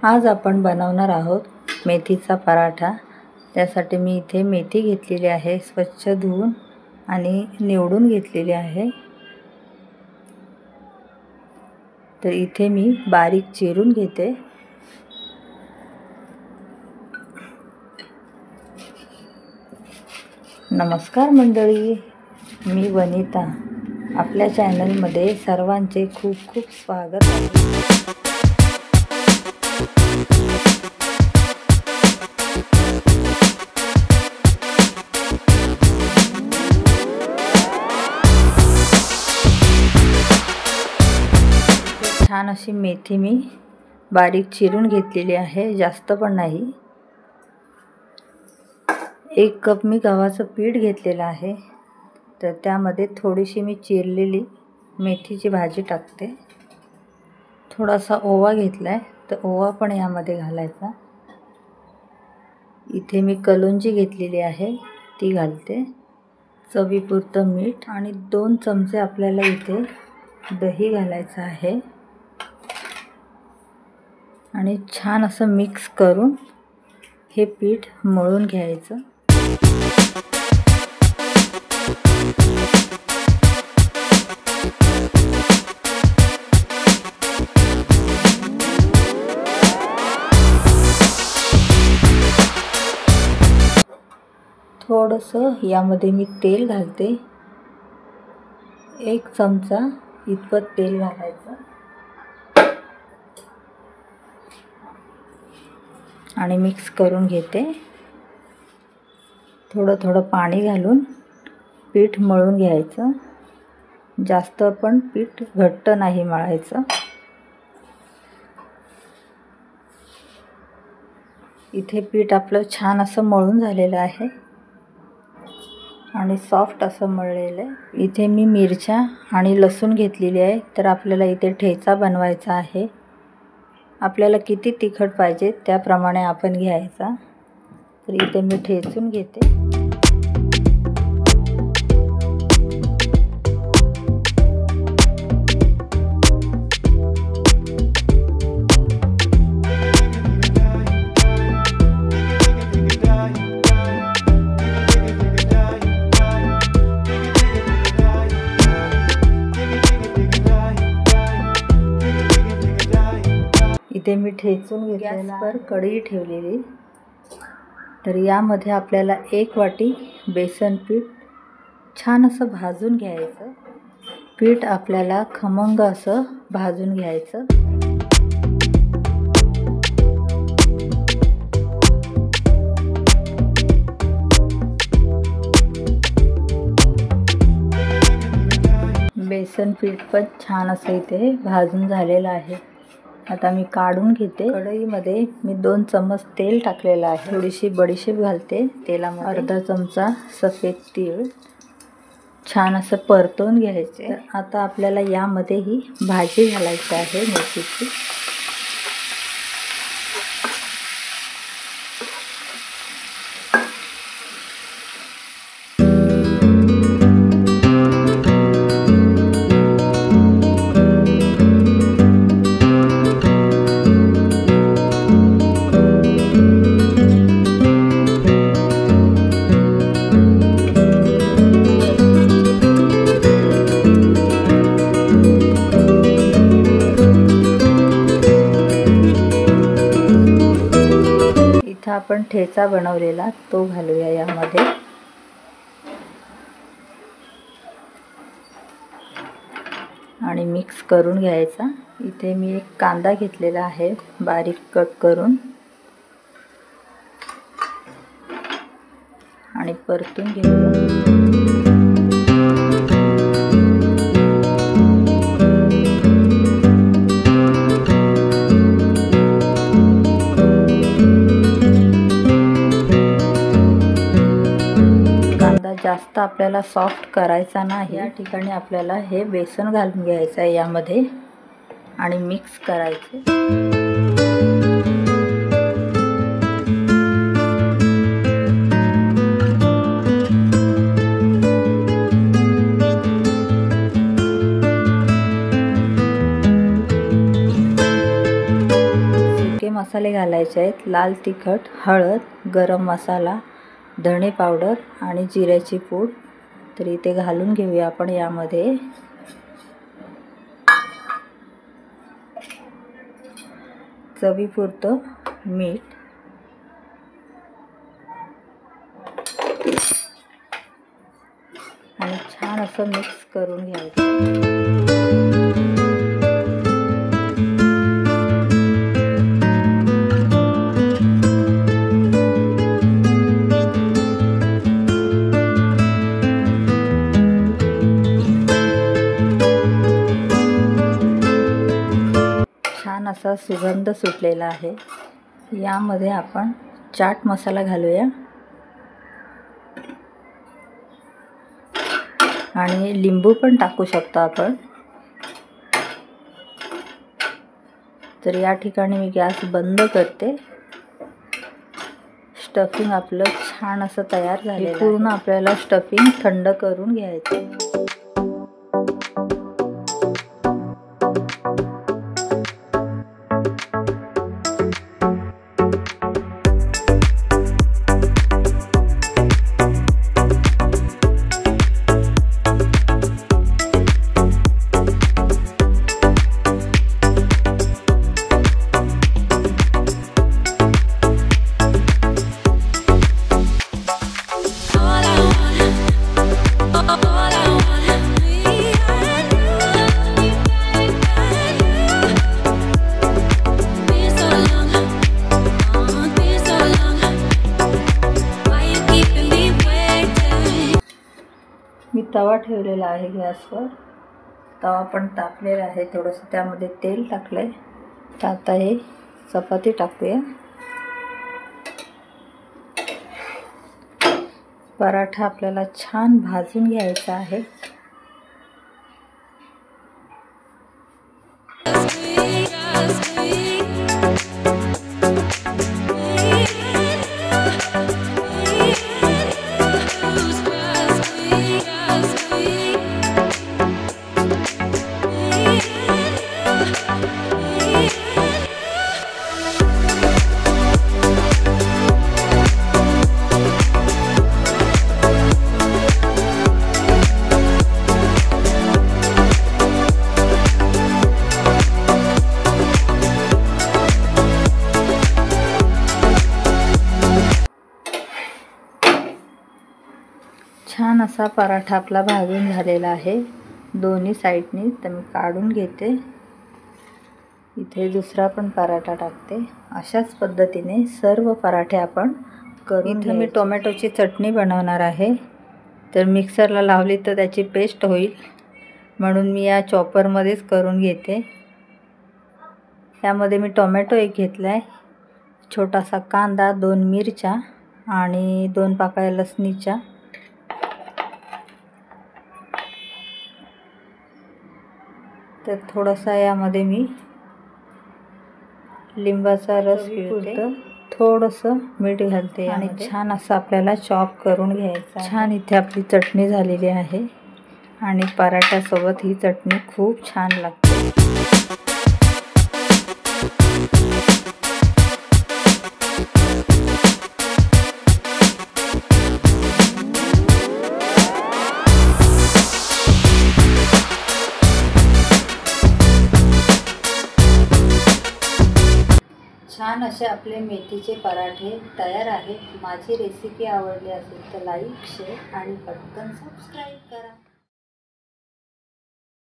आज आपण बनवणार आहोत मेथीचा पराठा। त्यासाठी मी इथे मेथी घेतलेली आहे, स्वच्छ धुवून आणि निवडून घेतलेली आहे। तर इथे मी बारीक चिरून घेते। नमस्कार मंडळी, मी वनिता। आपल्या चॅनलमध्ये सर्वांचे खूप खूप स्वागत आहे। छान अशी मेथी मी बारीक चिरून घेतलेली आहे, जास्त पण नाही। 1 कप मी गव्हाचं पीठ घेतलेलं आहे। तर त्यामध्ये थोडीशी मी चिरलेली मेथीची भाजी टाकते। थोडासा ओवा घेतलाय, तर ओवा पण यामध्ये घालायचा। इथे मी कलुंजी घेतलेली आहे, ती घालते। चवीपुरतं मीठ आणि 2 चमचे आपल्याला इथे दही घालायचं आहे आणि छान असं मिक्स करून हे पीठ मळून घ्यायचं। थोडंसं यामध्ये मी तेल घालते, 1 चमचा इतपत तेल घालायचं आणि मिक्स करून घेते। थोडं थोडं पाणी घालून पीठ मळून घ्यायचं। जास्त पण पीठ घट्ट नाही मळायचं। इथे पीठ आपलं छान असं मळून झालेलं आहे आणि सॉफ्ट असं मळलेलं आहे। इथे मी मिरच्या आणि लसूण घेतलेली आहे। तर आपल्याला इथे ठेचा बनवायचा आहे। आपल्याला किती तिखट पाहिजे त्याप्रमाणे आपण घ्यायचा। तर इथे मी ठेचून घेते। इथे मी ठेचून गॅसवर कढई ठेवलेली। तर यामध्ये आपल्याला 1 वाटी बेसन पीठ छान असं भाजून घ्यायचं। पीठ आपल्याला खमंग असं भाजून घ्यायचं। बेसन पीठ पण छान असं इथे भाजून झालेलं आहे। आता मी काढून घेते। कढईमध्ये मी 2 चमच तेल टाकलेलं आहे। थोडीशी बडीशेप घालते तेलामध्ये, अर्धा चमचा सफेद तीळ छान असं परतवून घ्यायचे। तर आता आपल्याला यामध्ये ही भाजी घालायची आहे मेथीची। आपण ठेचा बनवलेला तो घालूया यामध्ये। आणि मिक्स करून घ्यायचा। इथे मी 1 कांदा घेतलेला आहे, बारीक कट करून आणि परतून घेऊया। जास्त आपल्याला सॉफ्ट करायचा नाही। या ठिकाणी आपल्याला हे बेसन घालून घ्यायचं आहे यामध्ये आणि मिक्स करायचे। मसाले घालायचे आहेत. लाल तिखट, हळद, गरम मसाला, धणे पावडर आणि जिऱ्याची पूड. तर इथे घालून घेऊया आपण यामध्ये. चवीपुरतं मीठ. आणि छान असं मिक्स करून घ्यायचं. छान असा सुगंध सुटलेला आहे. यामध्ये आपण चाट मसाला घालूया आणि लिंबू पण टाकू शकतो आपण. तर या ठिकाणी मी गॅस बंद करते. स्टफिंग आपलं छान असं तयार झाले. पूर्ण आपल्याला स्टफिंग थंड करून घ्यायचं. मी तवा ठेवलेला आहे गॅसवर. तवा पण तापलेला आहे. थोडंसं त्यामध्ये तेल टाकलंय. तर आता हे चपाती टाकूया. पराठा आपल्याला छान भाजून घ्यायचा आहे. छान असा पराठा आपला भाजून झालेला आहे दोन्ही साईडनी. तर मी काढून घेते. इथे दुसरा पण पराठा टाकते. अशाच पद्धतीने सर्व पराठे आपण करून. इथे मी टोमॅटोची चटणी बनवणार आहे. तर मिक्सरला लावली तर त्याची पेस्ट होईल, म्हणून मी या चॉपरमध्येच करून घेते. त्यामध्ये मी टोमॅटो एक घेतला आहे, छोटासा कांदा, 2 मिरच्या आणि 2 पाकळ्या लसणीच्या. तर थोडासा यामध्ये मी लिंबाचा रस पिळते, थोडंसं मीठ घालते आणि छान असं आपल्याला चॉप करून घ्यायचं. छान इथे आपली चटणी झालेली आहे आणि पराठ्यासोबत ही चटणी खूप छान लागते. छान असे आपले मेथीचे पराठे तयार आहेत. माझी रेसिपी आवडली असेल तर लाईक, शेअर आणि पटकन सबस्क्राईब करा.